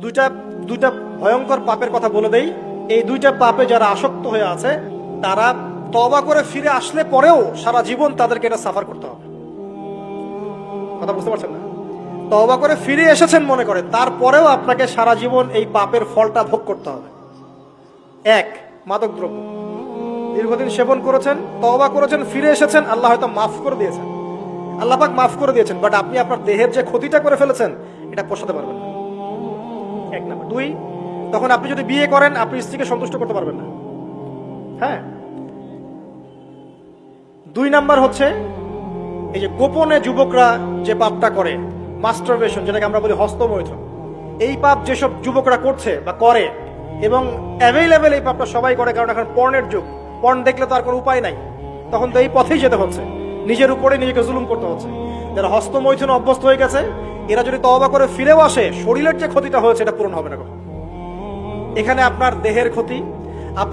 দুইটা দুইটা ভয়ঙ্কর পাপের কথা বলে দেই। এই দুইটা পাপে যারা আসক্ত হয়ে আছে তারা তওবা করে ফিরে আসলে পরেও সারা জীবন তাদেরকে এটা সাফার করতে হবে। কথা বুঝতে পারছেন না? তওবা করে ফিরে এসেছেন মনে করেন, তারপরেও আপনাকে সারা জীবন এই পাপের ফলটা ভোগ করতে হবে। এক, মাদকদ্রব্য দীর্ঘদিন সেবন করেছেন, তওবা করেছেন, ফিরে এসেছেন, আল্লাহ হয়তো মাফ করে দিয়েছেন, আল্লাহ পাক মাফ করে দিয়েছেন, বাট আপনি আপনার দেহের যে ক্ষতিটা করে ফেলেছেন এটা পোষাতে পারবেন না। এক নাম্বার। দুই, তখন আপনি যদি বিয়ে করেন আপনি স্ত্রীকে সন্তুষ্ট করতে পারবেন না। হ্যাঁ। দুই নাম্বার হচ্ছে এই যে গোপনে যুবকরা যে পাপটা করে, মাস্টারবেশন, যেটাকে আমরা বলি হস্তমৈথুন, এই পাপ যেসব যুবকরা করছে বা করে, এবং অ্যাভেলেবেল এই পাপটা সবাই করে, কারণ এখন পর্নের যুগ, পর্ন দেখলে তো আর কোনো উপায় নাই, তখন তো এই পথেই যেতে হচ্ছে, নিজের উপরে নিজেকে জুলুম করতে হচ্ছে। যারা হস্তমৈথুন অভ্যস্ত হয়ে গেছে এরা যদি তওবা করে ফিরেও আসে, শরীরের যে ক্ষতিটা হয়েছে এটা পূরণ হবে না কখনো। এখানে আপনার দেহের ক্ষতি, আপনার